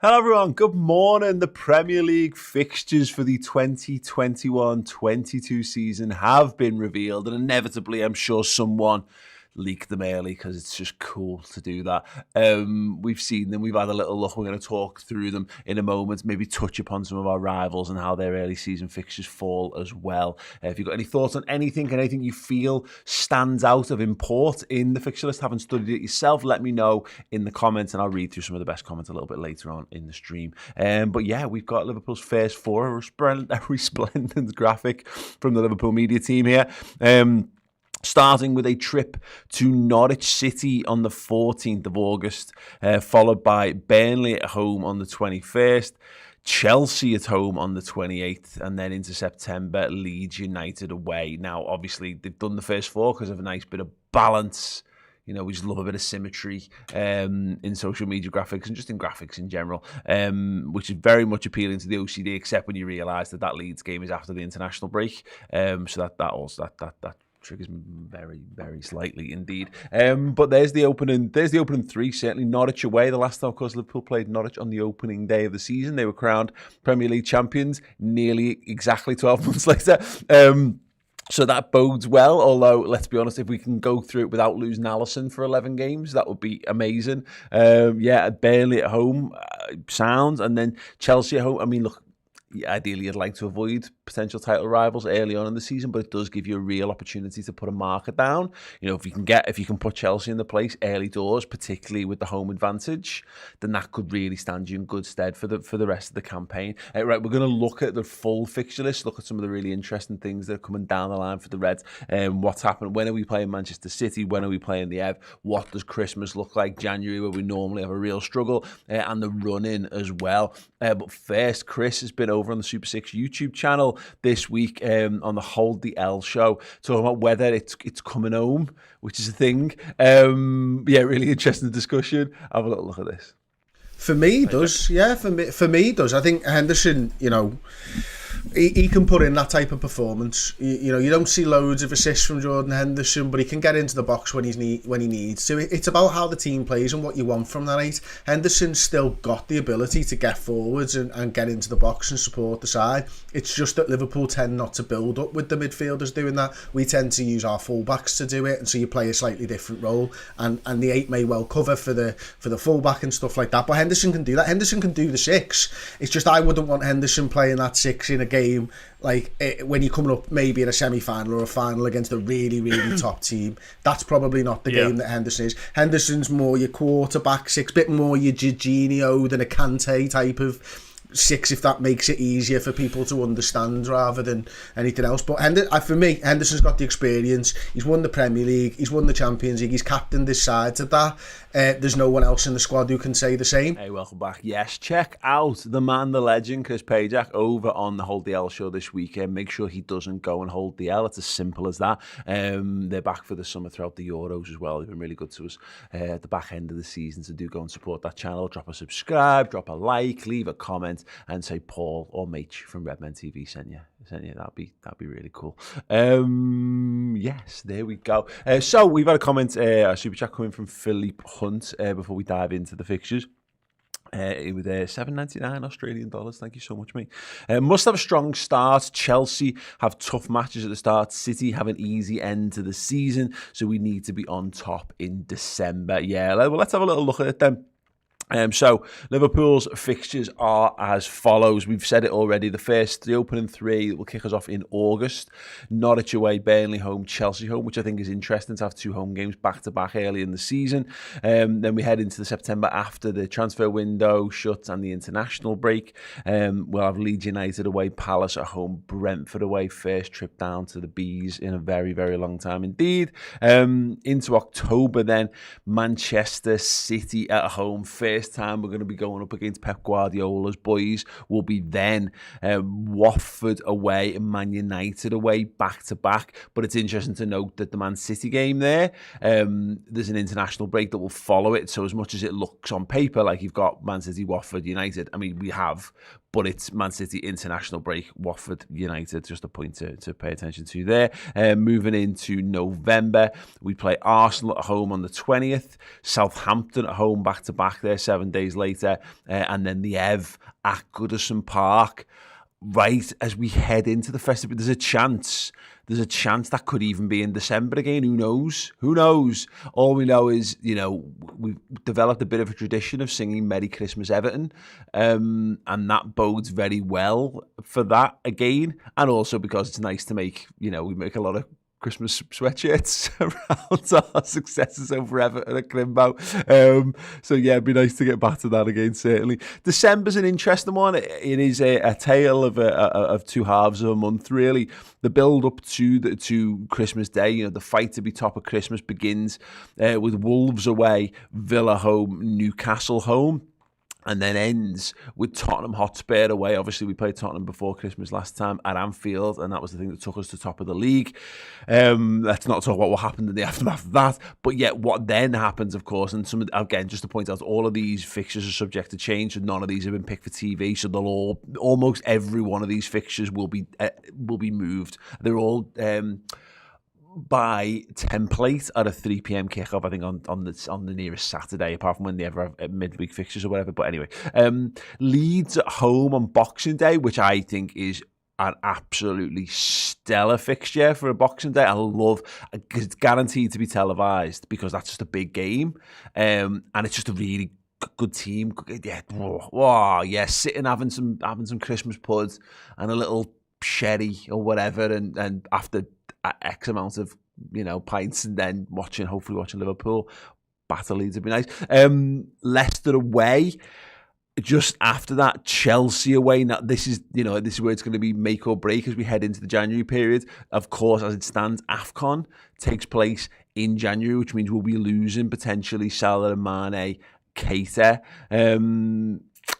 Hello everyone, good morning. The Premier League fixtures for the 2021-22 season have been revealed, and inevitably I'm sure someone leaked them early because it's just cool to do that. We've seen them, we've had a little look, we're going to talk through them in a moment, maybe touch upon some of our rivals and how their early season fixtures fall as well. If you've got any thoughts on anything you feel stands out of import in the fixture list, haven't studied it yourself, let me know in the comments and I'll read through some of the best comments a little bit later on in the stream. But yeah, we've got Liverpool's first four, a resplendent graphic from the Liverpool media team here. Starting with a trip to Norwich City on the 14th of August, followed by Burnley at home on the 21st, Chelsea at home on the 28th, and then into September, Leeds United away. Now, obviously, they've done the first four because of a nice bit of balance. You know, we just love a bit of symmetry in social media graphics and just in graphics in general, which is very much appealing to the OCD, except when you realise that Leeds game is after the international break. So that triggers me very, very slightly indeed. But there's the opening three. Certainly Norwich away. The last time, of course, Liverpool played Norwich on the opening day of the season. They were crowned Premier League champions nearly exactly 12 months later. So that bodes well, although, let's be honest, if we can go through it without losing Alisson for 11 games, that would be amazing. Burnley at home sounds, and then Chelsea at home. I mean, look, ideally you'd like to avoid potential title rivals early on in the season, but it does give you a real opportunity to put a marker down. You know, if you can put Chelsea in the place early doors, particularly with the home advantage, then that could really stand you in good stead for the rest of the campaign. Right, we're going to look at the full fixture list, look at some of the really interesting things that are coming down the line for the Reds. What's happened? When are we playing Manchester City? When are we playing the Ev? What does Christmas look like? January, where we normally have a real struggle, and the run-in as well. But first, Chris has been over on the Super 6 YouTube channel this week on the Hold the L show, talking about whether it's coming home, which is a thing. Really interesting discussion. Have a little look at this. For me, it does. Yeah, for me, it does. I think Henderson, you know, he can put in that type of performance. You know, you don't see loads of assists from Jordan Henderson, but he can get into the box when he needs to. It's about how the team plays and what you want from that eight. Henderson's still got the ability to get forwards and get into the box and support the side. It's just that Liverpool tend not to build up with the midfielders doing that. We tend to use our fullbacks to do it, and so you play a slightly different role. And the eight may well cover for the fullback and stuff like that. But Henderson can do that. Henderson can do the six. It's just I wouldn't want Henderson playing that six in a game like when you're coming up maybe in a semi-final or a final against a really, really top team. That's probably not the game that Henderson is. Henderson's more your quarterback six, bit more your Jorginho than a Kante type of six, if that makes it easier for people to understand rather than anything else. But for me, Henderson's got the experience. He's won the Premier League, he's won the Champions League, he's captained this side to that. There's no one else in the squad who can say the same. Hey, welcome back. Yes, check out the man, the legend, Chris Pajak over on the Hold the L show this weekend. Make sure he doesn't go and hold the L. It's as simple as that. They're back for the summer throughout the Euros as well. They've been really good to us at the back end of the season, so do go and support that channel. Drop a subscribe, drop a like, leave a comment, and say Paul or Mach from Redmen TV sent you. That'd be really cool. Yes, there we go. So we've had a comment, a super chat coming from Philippe Hunt before we dive into the fixtures. It was $7.99 Australian dollars. Thank you so much, mate. Must have a strong start. Chelsea have tough matches at the start. City have an easy end to the season, so we need to be on top in December. Yeah, well, let's have a little look at it then. So Liverpool's fixtures are as follows. We've said it already. The opening three will kick us off in August. Norwich away, Burnley home, Chelsea home, which I think is interesting to have two home games back-to-back early in the season. Then we head into the September after the transfer window shuts and the international break. We'll have Leeds United away, Palace at home, Brentford away. First trip down to the Bees in a very, very long time indeed. Into October then, Manchester City at home. First time we're going to be going up against Pep Guardiola's boys. Will be then Watford away and Man United away back to back. But it's interesting to note that the Man City game there, there's an international break that will follow it. So as much as it looks on paper like you've got Man City, Watford, United, I mean we have, but it's Man City international break, Watford, United, just a point to pay attention to there. Moving into November, we play Arsenal at home on the 20th, Southampton at home back to back there, 7 days later, and then the Ev at Goodison Park. Right as we head into the festival, there's a chance that could even be in December again. Who knows? All we know is, we've developed a bit of a tradition of singing Merry Christmas Everton, and that bodes very well for that again, and also because it's nice to make, we make a lot of Christmas sweatshirts around our successes over Everton at Crimbo. So yeah, it'd be nice to get back to that again, certainly. December's an interesting one. It is a tale of two halves of a month, really. The build up to Christmas Day, the fight to be top of Christmas begins with Wolves away, Villa home, Newcastle home. And then ends with Tottenham Hotspur away. Obviously, we played Tottenham before Christmas last time at Anfield, and that was the thing that took us to top of the league. Let's not talk about what happened in the aftermath of that. But yet, what then happens, of course, and again, just to point out, all of these fixtures are subject to change, and none of these have been picked for TV. So almost every one of these fixtures will be moved. They're all by template at a 3 p.m. kickoff, I think on the nearest Saturday, apart from when they ever have midweek fixtures or whatever. But anyway, Leeds at home on Boxing Day, which I think is an absolutely stellar fixture for a Boxing Day. I love, because it's guaranteed to be televised, because that's just a big game, and it's just a really good team. Yeah, yeah, sitting having some Christmas puds and a little sherry or whatever, and after X amount of pints, and then hopefully watching Liverpool battle Leeds would be nice. Leicester away. Just after that, Chelsea away. Now this is where it's going to be make or break as we head into the January period. Of course, as it stands, AFCON takes place in January, which means we'll be losing potentially Salah and Mane, Keita,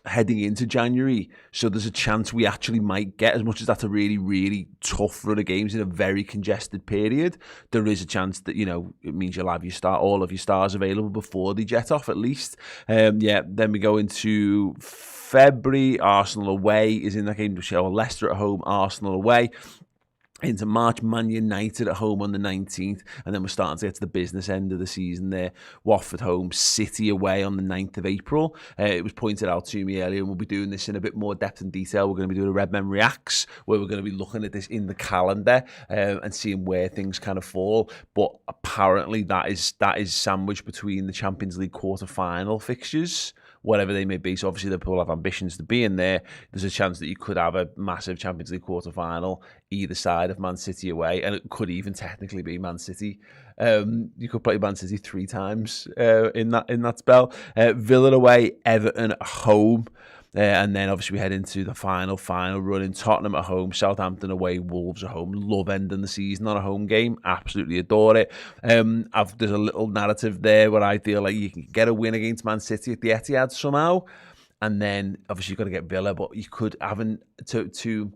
heading into January. So there's a chance we actually might get, as much as that's a really, really tough run of games in a very congested period, there is a chance that, it means you'll have all of your stars available before they jet off, at least. Then we go into February. Arsenal away is in that game. Leicester at home, Arsenal away. Into March, Man United at home on the 19th, and then we're starting to get to the business end of the season there. Watford home, City away on the 9th of April. It was pointed out to me earlier, and we'll be doing this in a bit more depth and detail. We're going to be doing a Redmen Reacts, where we're going to be looking at this in the calendar and seeing where things kind of fall. But apparently that is sandwiched between the Champions League quarter-final fixtures, whatever they may be. So obviously Liverpool have ambitions to be in there. There's a chance that you could have a massive Champions League quarter-final either side of Man City away, and it could even technically be Man City. You could play Man City 3 times in that spell. Villa away, Everton at home. And then obviously we head into the final run in Tottenham at home, Southampton away, Wolves at home. Love ending the season on a home game. Absolutely adore it. There's a little narrative there where I feel like you can get a win against Man City at the Etihad somehow. And then obviously you've got to get Villa, but you could to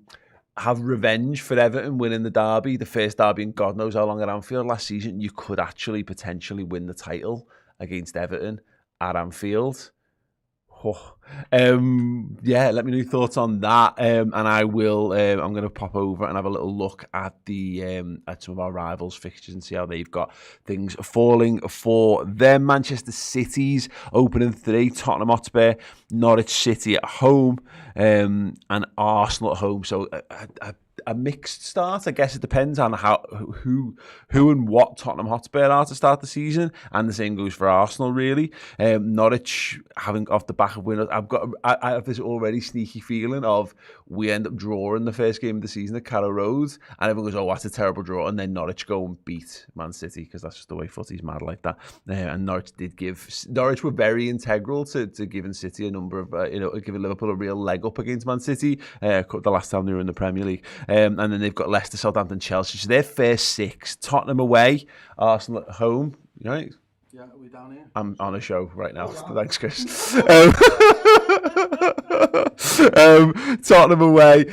have revenge for Everton winning the derby, the first derby in God knows how long at Anfield last season. You could actually potentially win the title against Everton at Anfield. Let me know your thoughts on that, and I will. I'm going to pop over and have a little look at at some of our rivals' fixtures and see how they've got things falling for them. Manchester City's opening 3: Tottenham Hotspur, Norwich City at home, and Arsenal at home. So a mixed start. I guess it depends on who and what Tottenham Hotspur are to start the season, and the same goes for Arsenal, really. Norwich having off the back of winners. I have this already sneaky feeling of we end up drawing the first game of the season at Carrow Road, and everyone goes, "Oh, that's a terrible draw," and then Norwich go and beat Man City, because that's just the way footy's mad like that. And Norwich were very integral to giving City a number of giving Liverpool a real leg up against Man City the last time they were in the Premier League. And then they've got Leicester, Southampton, Chelsea. So their first 6: Tottenham away, Arsenal at home. You right? Yeah, are we down here? I'm on a show right now. Thanks, Chris. Tottenham away.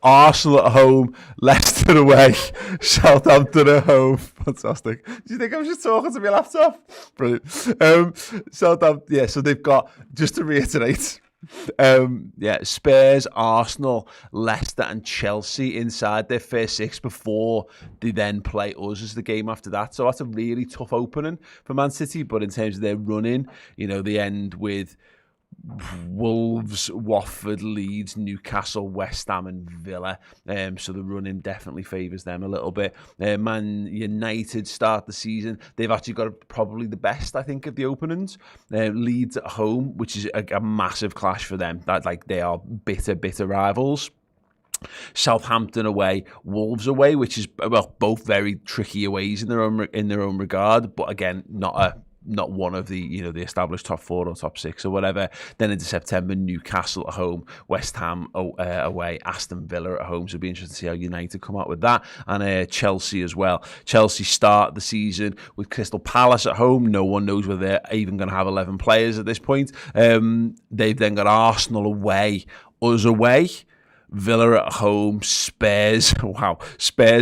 Arsenal at home, Leicester away, Southampton at home. Fantastic. Do you think I'm just talking to my laptop? Brilliant. Southampton. Yeah. So they've got, just to reiterate, Spurs, Arsenal, Leicester and Chelsea inside their first six before they then play us as the game after that. So that's a really tough opening for Man City. But in terms of their running, they end with Wolves, Watford, Leeds, Newcastle, West Ham and Villa. So the running definitely favours them a little bit. Man United start the season. They've actually got probably the best, I think, of the openings. Leeds at home, which is a massive clash for them. They are bitter rivals. Southampton away, Wolves away, which is both very tricky aways in their own regard, but again not one of the the established top four or top six or whatever. Then into September, Newcastle at home, West Ham away, Aston Villa at home. So it'll be interesting to see how United come out with that, and Chelsea as well. Chelsea start the season with Crystal Palace at home. No one knows whether they're even going to have 11 players at this point. They've then got Arsenal away, us away, Villa at home, Spurs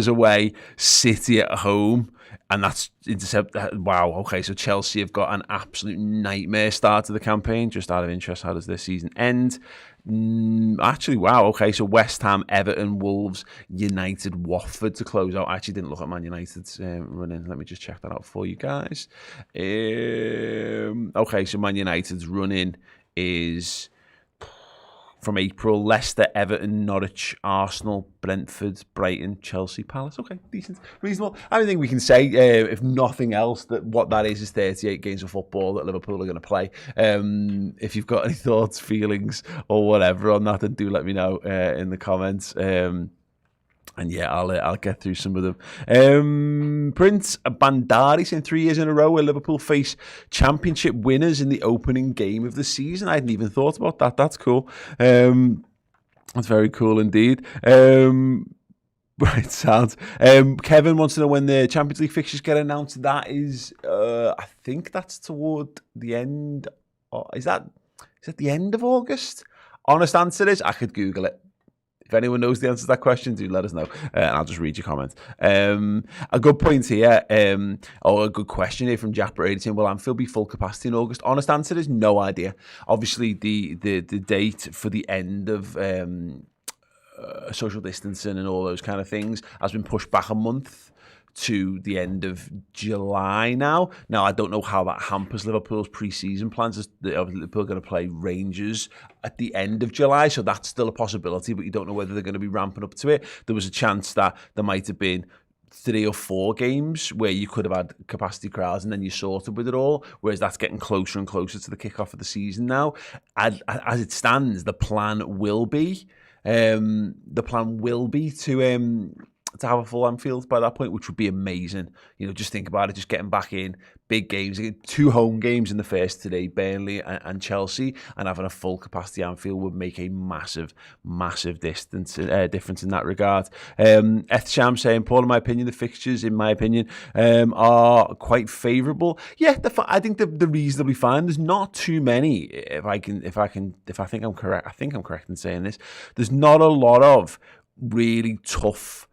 away, City at home, and that's wow. Okay, so Chelsea have got an absolute nightmare start to the campaign. Just out of interest, how does their season end? Actually, wow. Okay, so West Ham, Everton, Wolves, United, Watford to close out. I actually didn't look at Man United's running. Let me just check that out for you guys. Okay, so Man United's running is from April: Leicester, Everton, Norwich, Arsenal, Brentford, Brighton, Chelsea, Palace. Okay, decent, reasonable. I think we can say, if nothing else, that what that is 38 games of football that Liverpool are going to play. If you've got any thoughts, feelings, or whatever on that, then do let me know in the comments. And yeah, I'll get through some of them. Prince Bandari saying 3 years in a row where Liverpool face championship winners in the opening game of the season. I hadn't even thought about that. That's cool. That's very cool indeed. Right, sounds. Kevin wants to know when the Champions League fixtures get announced. That is, I think that's toward the end. Is that the end of August? Honest answer is, I could Google it. If anyone knows the answer to that question, do let us know, and I'll just read your comments. A good point here, or a good question here from Japper saying, will Anfield be full capacity in August? Honest answer is no idea. Obviously, the date for the end of social distancing and all those kind of things has been pushed back a month to the end of July now. Now, I don't know how that hampers Liverpool's pre-season plans. Liverpool are going to play Rangers at the end of July, so that's still a possibility, but you don't know whether they're going to be ramping up to it. There was a chance that there might have been 3 or 4 games where you could have had capacity crowds and then you sorted with it all, whereas that's getting closer and closer to the kickoff of the season now. As it stands, the plan will be to have a full Anfield by that point, which would be amazing. Just think about it, just getting back in big games, 2 home games in the first today, Burnley and Chelsea, and having a full capacity Anfield would make a massive difference in that regard. Ethsham saying, Paul, in my opinion, the fixtures, are quite favourable. Yeah, I think they're reasonably fine. There's not too many. If I think I'm correct, I think I'm correct in saying this. There's not a lot of really tough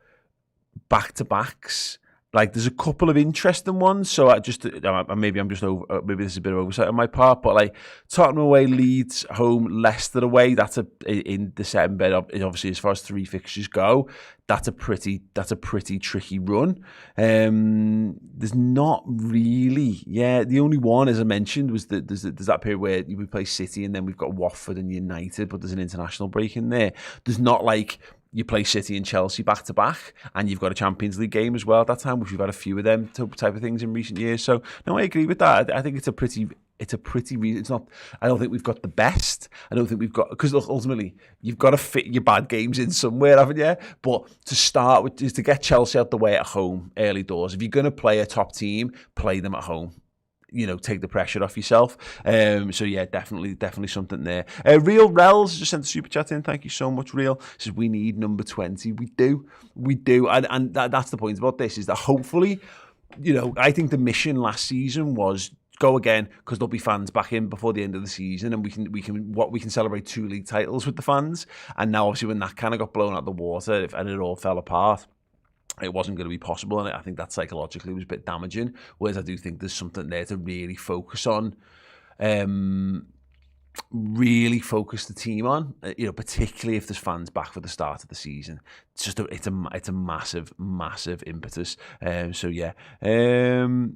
back-to-backs. Like, there's a couple of interesting ones, so maybe this is a bit of oversight on my part, but like Tottenham away, Leeds home, Leicester away, that's in December. Obviously, as far as 3 fixtures go, that's a pretty tricky run. There's not really, the only one, as I mentioned, was that there's that period where we play City and then we've got Watford and United, but there's an international break in there. There's not like you play City and Chelsea back to back, and you've got a Champions League game as well at that time, which we've had a few of them type of things in recent years. So no, I agree with that. I think it's not. I don't think we've got the best. I don't think we've got, because ultimately you've got to fit your bad games in somewhere, haven't you? But to start with is to get Chelsea out the way at home early doors. If you're going to play a top team, play them at home. Take the pressure off yourself. So yeah, definitely something there. Real Rels just sent a super chat in. Thank you so much, Real. Says we need number 20. We do, and that's the point about this, is that hopefully, I think the mission last season was go again, because there'll be fans back in before the end of the season, and we can celebrate 2 league titles with the fans. And now obviously when that kind of got blown out the water and it all fell apart, it wasn't going to be possible, and I think that psychologically was a bit damaging. Whereas I do think there's something there to really focus on. really focus the team on, particularly if there's fans back for the start of the season. It's just it's a massive impetus. Queven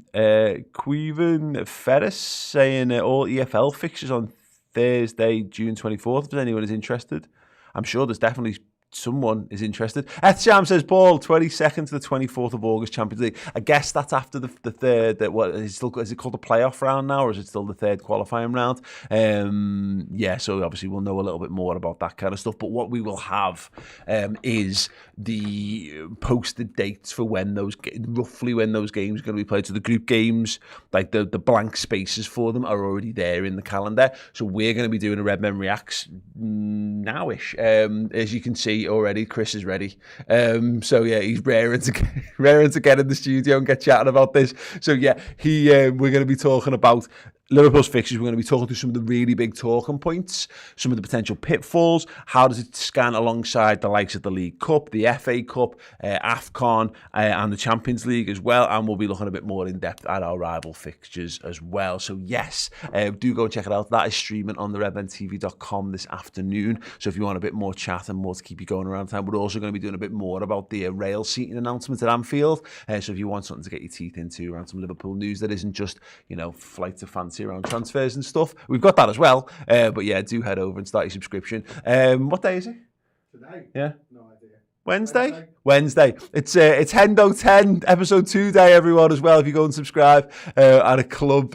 Ferris saying all EFL fixtures on Thursday, June 24th. If anyone is interested, I'm sure there's definitely someone is interested. Ethsham says, Paul, 22nd to the 24th of August, Champions League. I guess that's after the third. Is it called the playoff round now, or is it still the third qualifying round? So obviously we'll know a little bit more about that kind of stuff. But what we will have is the posted dates for roughly when those games are going to be played. So the group games, like the blank spaces for them, are already there in the calendar. So we're going to be doing a Redmen Reacts nowish. As you can see already, Chris is ready. He's raring to get in the studio and get chatting about this. So we're going to be talking about Liverpool's fixtures. We're going to be talking through some of the really big talking points, some of the potential pitfalls. How does it scan alongside the likes of the League Cup, the FA Cup, AFCON, and the Champions League as well? And we'll be looking a bit more in depth at our rival fixtures as well. So yes, do go and check it out. That is streaming on the redmentv.com this afternoon. So if you want a bit more chat and more to keep you going around town, we're also going to be doing a bit more about the rail seating announcement at Anfield. So if you want something to get your teeth into around some Liverpool news that isn't just, flights of fancy around transfers and stuff, we've got that as well. Do head over and start your subscription. What day is it? Today? Yeah. No idea. Wednesday. It's Hendo 10 episode 2 day, everyone, as well. If you go and subscribe at a club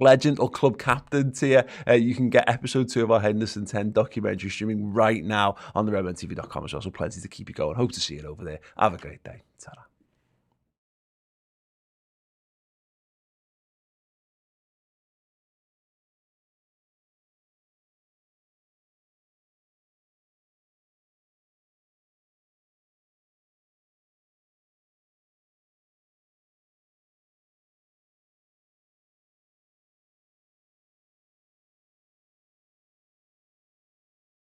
legend or club captain tier, you can get episode 2 of our Henderson 10 documentary streaming right now on the redmentv.com as well. So plenty to keep you going. Hope to see you over there. Have a great day. Ta-ra.